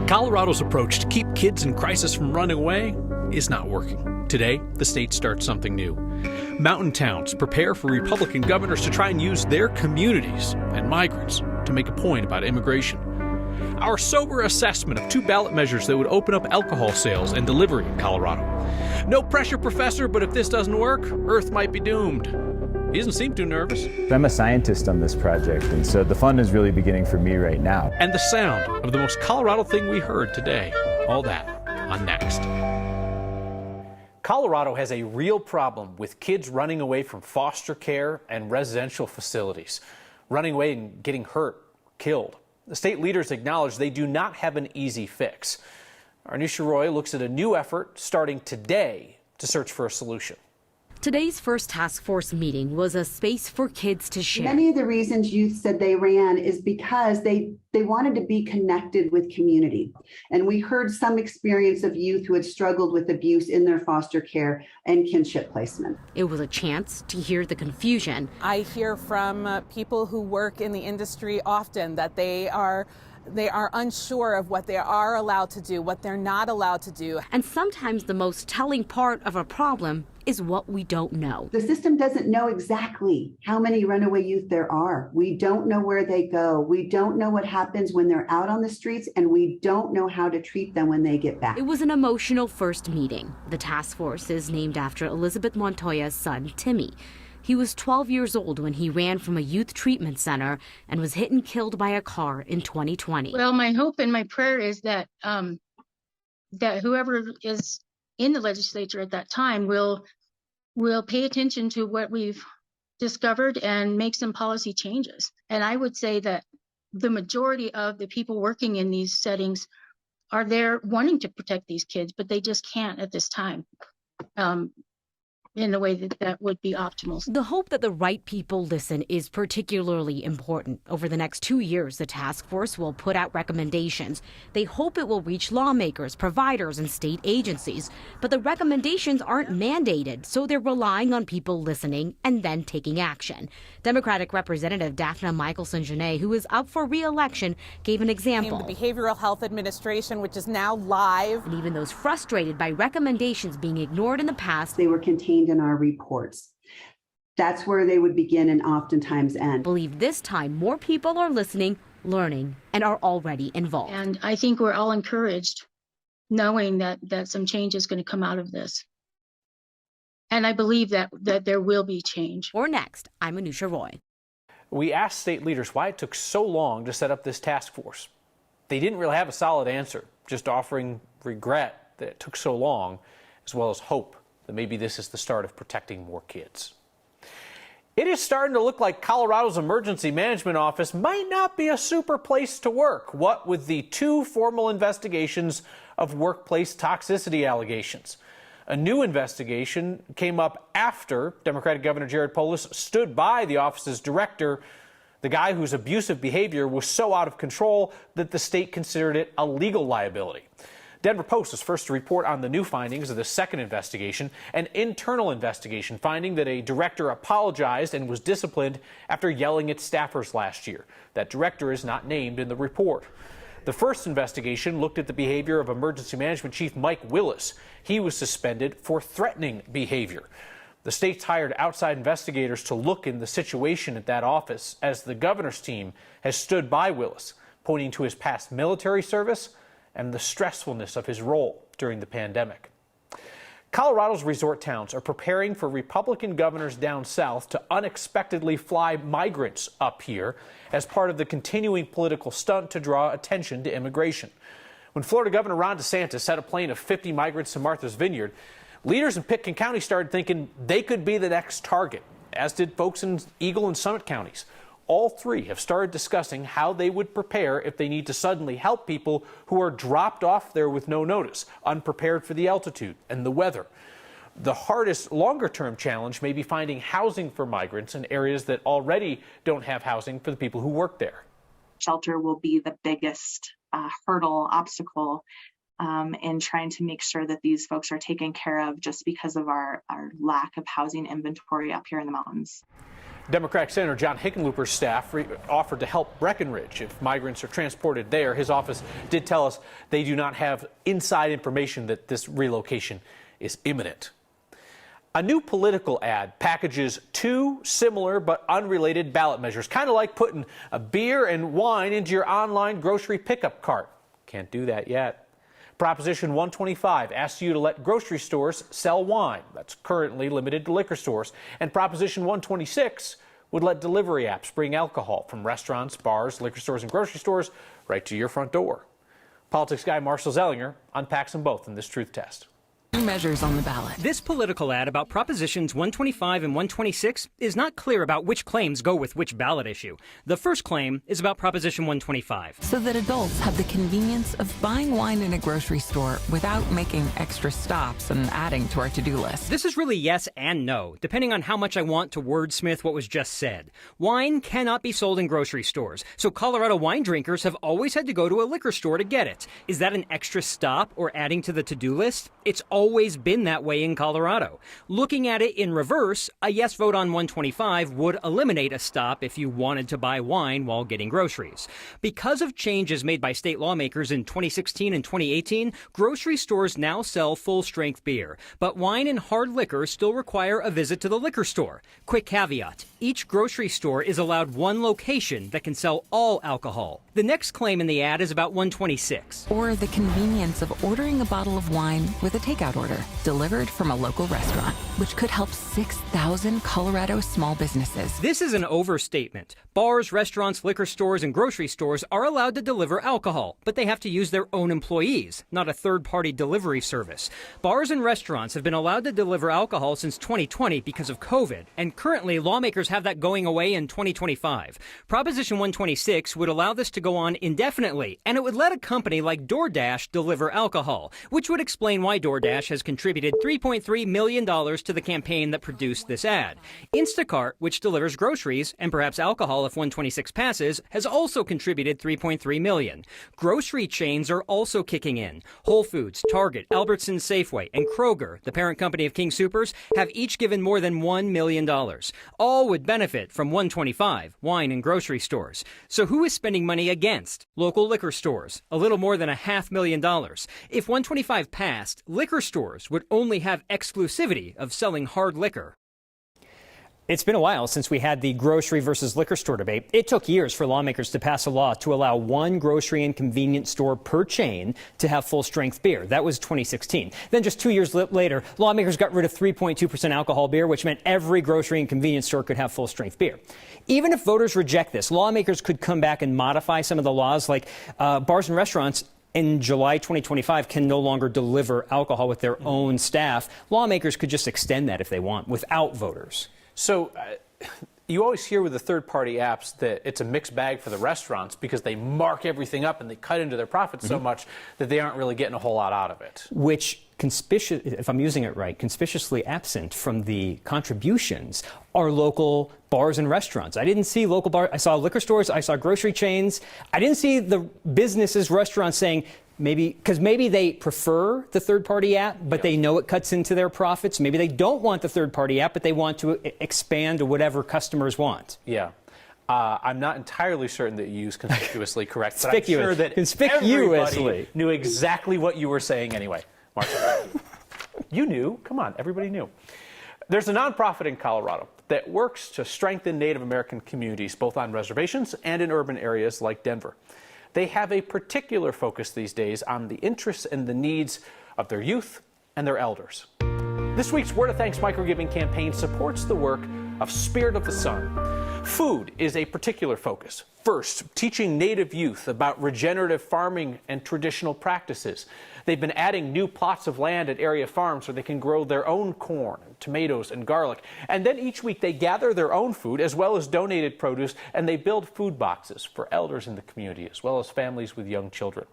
Colorado's approach to keep kids in crisis from running away is not working. Today, the state starts something new. Mountain towns prepare for Republican governors to try and use their communities and migrants to make a point about immigration. Our sober assessment of 2 ballot measures that would open up alcohol sales and delivery in Colorado. No pressure, Professor, but if this doesn't work, Earth might be doomed. He doesn't seem too nervous. I'm a scientist on this project, and so the fun is really beginning for me right now. And the sound of the most Colorado thing we heard today. All that on Next. Colorado has a real problem with kids running away from foster care and residential facilities, running away and getting hurt, killed. The state leaders acknowledge they do not have an easy fix. Arnisha Roy looks at a new effort starting today to search for a solution. Today's first task force meeting was a space for kids to share. Many of the reasons youth said they ran is because they wanted to be connected with community. And we heard some experience of youth who had struggled with abuse in their foster care and kinship placement. It was a chance to hear the confusion. I hear from people who work in the industry often that they are unsure of what they are allowed to do, what they're not allowed to do. And sometimes the most telling part of a problem is what we don't know. The system doesn't know exactly how many runaway youth there are. We don't know where they go. We don't know what happens when they're out on the streets, and we don't know how to treat them when they get back. It was an emotional first meeting. The task force is named after Elizabeth Montoya's son, Timmy. He was 12 years old when he ran from a youth treatment center and was hit and killed by a car in 2020. Well, my hope and my prayer is that that whoever is in the legislature at that time will pay attention to what we've discovered and make some policy changes. And I would say that the majority of the people working in these settings are there wanting to protect these kids, but they just can't at this time. In the way that would be optimal. The hope that the right people listen is particularly important. Over the next 2 years, the task force will put out recommendations. They hope it will reach lawmakers, providers, and state agencies. But the recommendations aren't mandated, so they're relying on people listening and then taking action. Democratic Representative Daphne Michelson-Jeannet, who is up for re-election, gave an example. The Behavioral Health Administration, which is now live. And even those frustrated by recommendations being ignored in the past, they were contained in our reports. That's where they would begin and oftentimes end. Believe this time more people are listening, learning, and are already involved. And I think we're all encouraged knowing that some change is going to come out of this. And I believe that there will be change. Or next, I'm Anusha Roy. We asked state leaders why it took so long to set up this task force. They didn't really have a solid answer, just offering regret that it took so long, as well as hope that maybe this is the start of protecting more kids. It is starting to look like Colorado's Emergency Management Office might not be a super place to work, what with the 2 formal investigations of workplace toxicity allegations. A new investigation came up after Democratic Governor Jared Polis stood by the office's director, the guy whose abusive behavior was so out of control that the state considered it a legal liability. Denver Post was first to report on the new findings of the second investigation, an internal investigation finding that a director apologized and was disciplined after yelling at staffers last year. That director is not named in the report. The first investigation looked at the behavior of Emergency Management Chief Mike Willis. He was suspended for threatening behavior. The state's hired outside investigators to look in the situation at that office as the governor's team has stood by Willis, pointing to his past military service and the stressfulness of his role during the pandemic. Colorado's resort towns are preparing for Republican governors down south to unexpectedly fly migrants up here as part of the continuing political stunt to draw attention to immigration. When Florida Governor Ron DeSantis sent a plane of 50 migrants to Martha's Vineyard, leaders in Pitkin County started thinking they could be the next target, as did folks in Eagle and Summit counties. All 3 have started discussing how they would prepare if they need to suddenly help people who are dropped off there with no notice, unprepared for the altitude and the weather. The hardest longer-term challenge may be finding housing for migrants in areas that already don't have housing for the people who work there. Shelter will be the biggest obstacle in trying to make sure that these folks are taken care of just because of our lack of housing inventory up here in the mountains. Democratic Senator John Hickenlooper's staff offered to help Breckenridge if migrants are transported there. His office did tell us they do not have inside information that this relocation is imminent. A new political ad packages two similar but unrelated ballot measures, kind of like putting a beer and wine into your online grocery pickup cart. Can't do that yet. Proposition 125 asks you to let grocery stores sell wine. That's currently limited to liquor stores. And Proposition 126 would let delivery apps bring alcohol from restaurants, bars, liquor stores, and grocery stores right to your front door. Politics guy Marshall Zellinger unpacks them both in this truth test. Measures on the ballot. This political ad about Propositions 125 and 126 is not clear about which claims go with which ballot issue. The first claim is about Proposition 125. So that adults have the convenience of buying wine in a grocery store without making extra stops and adding to our to-do list. This is really yes and no, depending on how much I want to wordsmith what was just said. Wine cannot be sold in grocery stores, so Colorado wine drinkers have always had to go to a liquor store to get it. Is that an extra stop or adding to the to-do list? It's always been that way in Colorado. Looking at it in reverse, a yes vote on 125 would eliminate a stop if you wanted to buy wine while getting groceries. Because of changes made by state lawmakers in 2016 and 2018, grocery stores now sell full-strength beer, but wine and hard liquor still require a visit to the liquor store. Quick caveat, each grocery store is allowed one location that can sell all alcohol. The next claim in the ad is about 126. Or the convenience of ordering a bottle of wine with a takeout order delivered from a local restaurant, which could help 6,000 Colorado small businesses. This is an overstatement. Bars, restaurants, liquor stores, and grocery stores are allowed to deliver alcohol, but they have to use their own employees, not a third-party delivery service. Bars and restaurants have been allowed to deliver alcohol since 2020 because of COVID, and currently lawmakers have that going away in 2025. Proposition 126 would allow this to go on indefinitely, and it would let a company like DoorDash deliver alcohol, which would explain why DoorDash has contributed $3.3 million to the campaign that produced this ad. Instacart, which delivers groceries and perhaps alcohol if 126 passes, has also contributed $3.3 million. Grocery chains are also kicking in. Whole Foods, Target, Albertsons, Safeway, and Kroger, the parent company of King Soopers, have each given more than $1 million. All would benefit from 125, wine and grocery stores. So who is spending money against? Local liquor stores, a little more than $500,000. If 125 passed, liquor stores would only have exclusivity of selling hard liquor. It's been a while since we had the grocery versus liquor store debate. It took years for lawmakers to pass a law to allow one grocery and convenience store per chain to have full-strength beer. That was 2016. Then just 2 years later, lawmakers got rid of 3.2% alcohol beer, which meant every grocery and convenience store could have full-strength beer. Even if voters reject this, lawmakers could come back and modify some of the laws, like bars and restaurants in July 2025 can no longer deliver alcohol with their own staff. Lawmakers could just extend that if they want without voters. So you always hear with the third-party apps that it's a mixed bag for the restaurants because they mark everything up and they cut into their profits so much that they aren't really getting a whole lot out of it. Which, if I'm using it right, conspicuously absent from the contributions are local bars and restaurants. I didn't see local bars. I saw liquor stores. I saw grocery chains. I didn't see the businesses, restaurants saying, maybe they prefer the third-party app, but they know it cuts into their profits. Maybe they don't want the third-party app, but they want to expand to whatever customers want. Yeah. I'm not entirely certain that you use conspicuously correct, but I'm sure that everybody knew exactly what you were saying anyway. Marshall. You knew. Come on, everybody knew. There's a nonprofit in Colorado that works to strengthen Native American communities, both on reservations and in urban areas like Denver. They have a particular focus these days on the interests and the needs of their youth and their elders. This week's Word of Thanks microgiving campaign supports the work of Spirit of the Sun. Food is a particular focus. First, teaching Native youth about regenerative farming and traditional practices. They've been adding new plots of land at area farms so they can grow their own corn, tomatoes, and garlic. And then each week they gather their own food as well as donated produce, and they build food boxes for elders in the community as well as families with young children.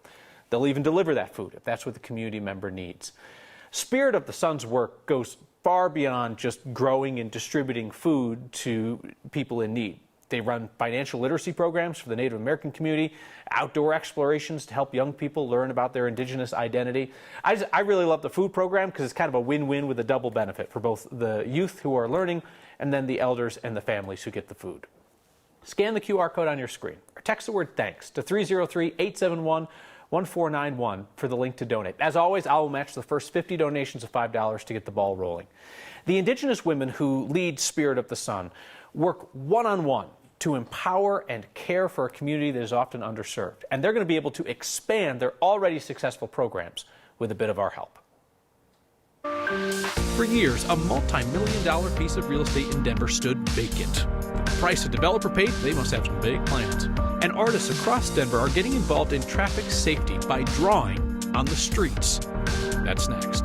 They'll even deliver that food if that's what the community member needs. Spirit of the Sun's work goes far beyond just growing and distributing food to people in need. They run financial literacy programs for the Native American community, outdoor explorations to help young people learn about their indigenous identity. I really love the food program because it's kind of a win-win with a double benefit for both the youth who are learning and then the elders and the families who get the food. Scan the QR code on your screen or text the word thanks to 303-871-1491 for the link to donate. As always, I will match the first 50 donations of $5 to get the ball rolling. The Indigenous women who lead Spirit of the Sun work one-on-one to empower and care for a community that is often underserved. And they're going to be able to expand their already successful programs with a bit of our help. For years, a multi-million-dollar piece of real estate in Denver stood vacant. The price a developer paid, they must have some big plans. And artists across Denver are getting involved in traffic safety by drawing on the streets. That's next.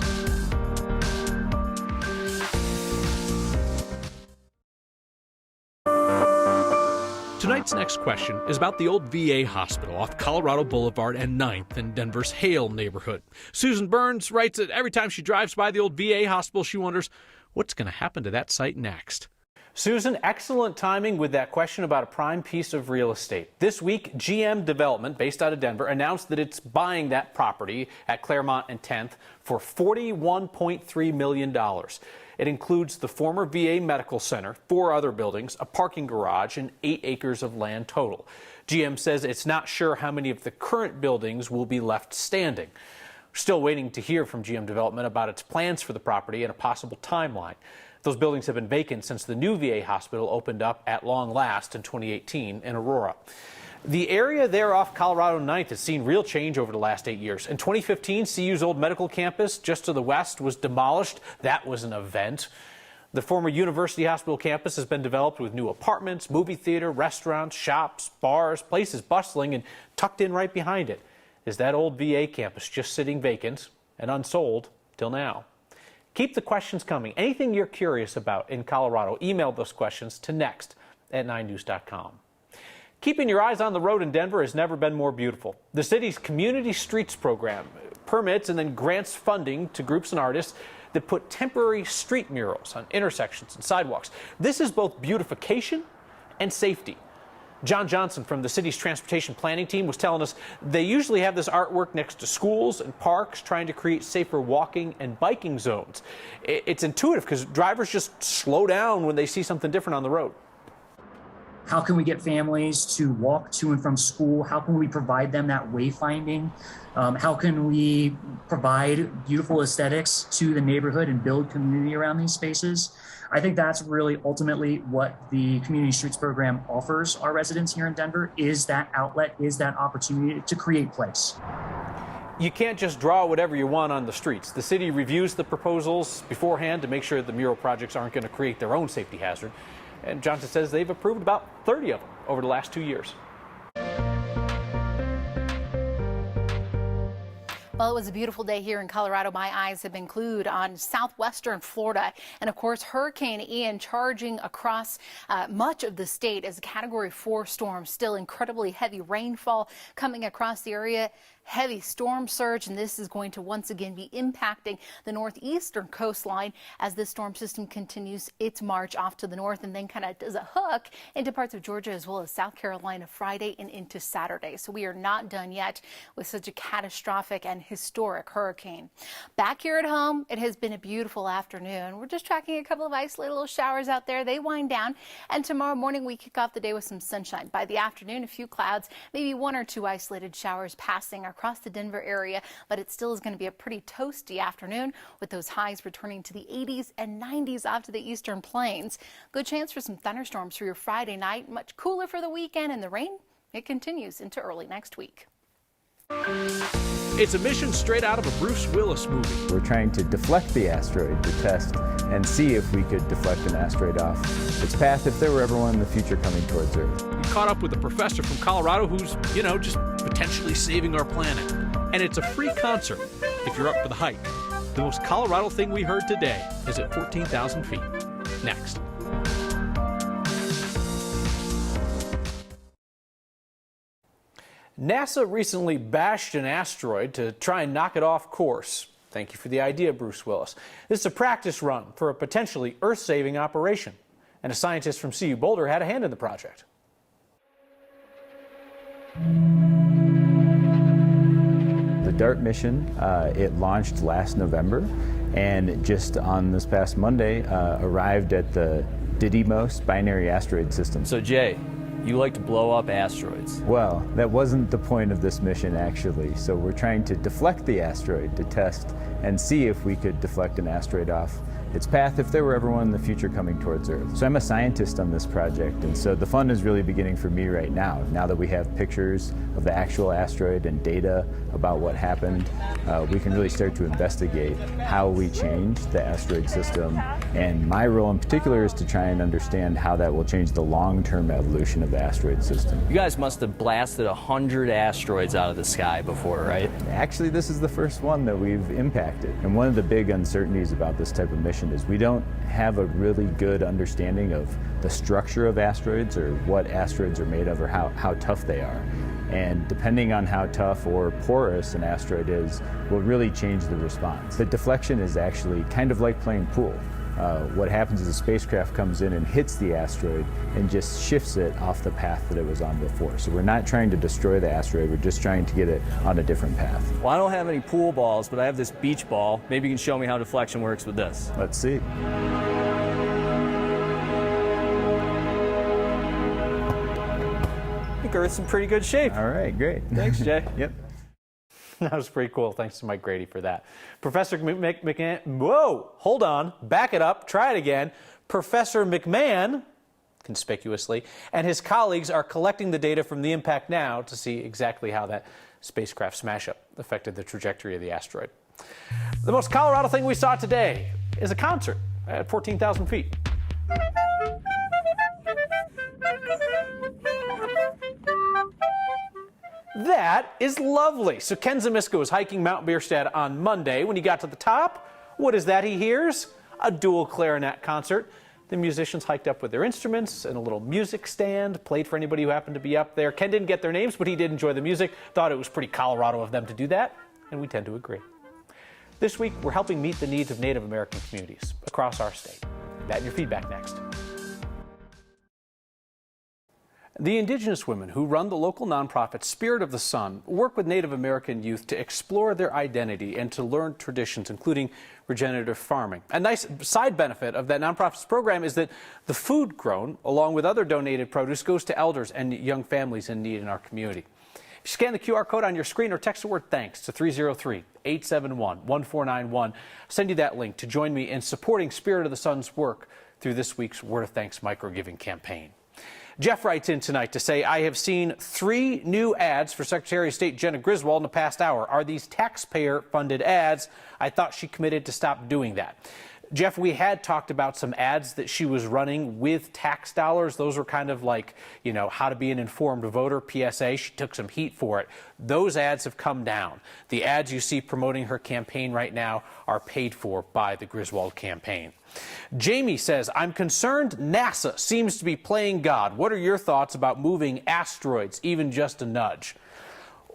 Tonight's next question is about the old VA hospital off Colorado Boulevard and 9th in Denver's Hale neighborhood. Susan Burns writes that every time she drives by the old VA hospital, she wonders what's going to happen to that site next. Susan, excellent timing with that question about a prime piece of real estate. This week, GM Development, based out of Denver, announced that it's buying that property at Claremont and 10th for $41.3 million. It includes the former VA Medical Center, 4 other buildings, a parking garage, and 8 acres of land total. GM says it's not sure how many of the current buildings will be left standing. We're still waiting to hear from GM Development about its plans for the property and a possible timeline. Those buildings have been vacant since the new VA hospital opened up at long last in 2018 in Aurora. The area there off Colorado 9th has seen real change over the last 8 years. In 2015, CU's old medical campus just to the west was demolished. That was an event. The former University Hospital campus has been developed with new apartments, movie theater, restaurants, shops, bars, places bustling, and tucked in right behind it is that old VA campus just sitting vacant and unsold till now. Keep the questions coming. Anything you're curious about in Colorado, email those questions to next@9news.com. Keeping your eyes on the road in Denver has never been more beautiful. The city's Community Streets program permits and then grants funding to groups and artists that put temporary street murals on intersections and sidewalks. This is both beautification and safety. John Johnson from the city's transportation planning team was telling us they usually have this artwork next to schools and parks trying to create safer walking and biking zones. It's intuitive because drivers just slow down when they see something different on the road. How can we get families to walk to and from school? How can we provide them that wayfinding? How can we provide beautiful aesthetics to the neighborhood and build community around these spaces? I think that's really ultimately what the Community Streets program offers our residents here in Denver, is that outlet, is that opportunity to create place. You can't just draw whatever you want on the streets. The city reviews the proposals beforehand to make sure the mural projects aren't going to create their own safety hazard. And Johnson says they've approved about 30 of them over the last 2 years. Well, it was a beautiful day here in Colorado. My eyes have been glued on southwestern Florida. And of course, Hurricane Ian charging across much of the state as a Category 4 storm. Still incredibly heavy rainfall coming across the area. Heavy storm surge, and this is going to once again be impacting the northeastern coastline as this storm system continues its march off to the north and then kind of does a hook into parts of Georgia as well as South Carolina Friday and into Saturday. So we are not done yet with such a catastrophic and historic hurricane. Back here at home, it has been a beautiful afternoon. We're just tracking a couple of isolated little showers out there. They wind down, and tomorrow morning we kick off the day with some sunshine. By the afternoon, a few clouds, maybe 1 or 2 isolated showers passing across the Denver area, but it still is going to be a pretty toasty afternoon with those highs returning to the 80s and 90s off to the eastern plains. Good chance for some thunderstorms for your Friday night. Much cooler for the weekend, and the rain, it continues into early next week. It's a mission straight out of a Bruce Willis movie. We're trying to deflect the asteroid to test and see if we could deflect an asteroid off its path if there were ever one in the future coming towards Earth. We caught up with a professor from Colorado who's, just potentially saving our planet. And it's a free concert if you're up for the hike. The most Colorado thing we heard today is at 14,000 feet. Next. NASA recently bashed an asteroid to try and knock it off course. Thank you for the idea, Bruce Willis. This is a practice run for a potentially Earth-saving operation. And a scientist from CU Boulder had a hand in the project. The DART mission, it launched last November, and just on this past Monday, arrived at the Didymos binary asteroid system. So Jay, you like to blow up asteroids. Well, that wasn't the point of this mission, actually. So we're trying to deflect the asteroid to test and see if we could deflect an asteroid off its path if there were ever one in the future coming towards Earth. So I'm a scientist on this project, and so the fun is really beginning for me right now. Now that we have pictures of the actual asteroid and data about what happened, we can really start to investigate how we changed the asteroid system. And my role in particular is to try and understand how that will change the long-term evolution of the asteroid system. You guys must have blasted 100 asteroids out of the sky before, right? Actually, this is the first one that we've impacted. And one of the big uncertainties about this type of mission is we don't have a really good understanding of the structure of asteroids or what asteroids are made of or how tough they are. And depending on how tough or porous an asteroid is will really change the response. The deflection is actually kind of like playing pool. What happens is a spacecraft comes in and hits the asteroid and just shifts it off the path that it was on before. So we're not trying to destroy the asteroid, we're just trying to get it on a different path. Well, I don't have any pool balls, but I have this beach ball. Maybe you can show me how deflection works with this. Let's see. I think Earth's in pretty good shape. All right, great. Thanks, Jay. Yep. That was pretty cool. Thanks to Mike Grady for that. Professor McMahon, whoa, hold on, back it up, try it again. Professor McMahon, conspicuously, and his colleagues are collecting the data from the impact now to see exactly how that spacecraft smash-up affected the trajectory of the asteroid. The most Colorado thing we saw today is a concert at 14,000 feet. That is lovely. So Ken Zamisko was hiking Mount Bierstadt on Monday. When he got to the top, what is that he hears? A dual clarinet concert. The musicians hiked up with their instruments and a little music stand, played for anybody who happened to be up there. Ken didn't get their names, but he did enjoy the music, thought it was pretty Colorado of them to do that, and we tend to agree. This week, we're helping meet the needs of Native American communities across our state. That and your feedback next. The Indigenous women who run the local nonprofit Spirit of the Sun work with Native American youth to explore their identity and to learn traditions, including regenerative farming. A nice side benefit of that nonprofit's program is that the food grown, along with other donated produce, goes to elders and young families in need in our community. If you scan the QR code on your screen or text the word thanks to 303-871-1491, I'll send you that link to join me in supporting Spirit of the Sun's work through this week's Word of Thanks micro-giving campaign. Jeff writes in tonight to say, I have seen 3 new ads for Secretary of State Jenna Griswold in the past hour. Are these taxpayer-funded ads? I thought she committed to stop doing that. Jeff, we had talked about some ads that she was running with tax dollars. Those were kind of like, you know, how to be an informed voter, PSA. She took some heat for it. Those ads have come down. The ads you see promoting her campaign right now are paid for by the Griswold campaign. Jamie says, I'm concerned NASA seems to be playing God. What are your thoughts about moving asteroids, even just a nudge?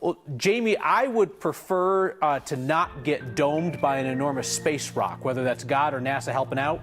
Well, Jamie, I would prefer to not get domed by an enormous space rock, whether that's God or NASA helping out.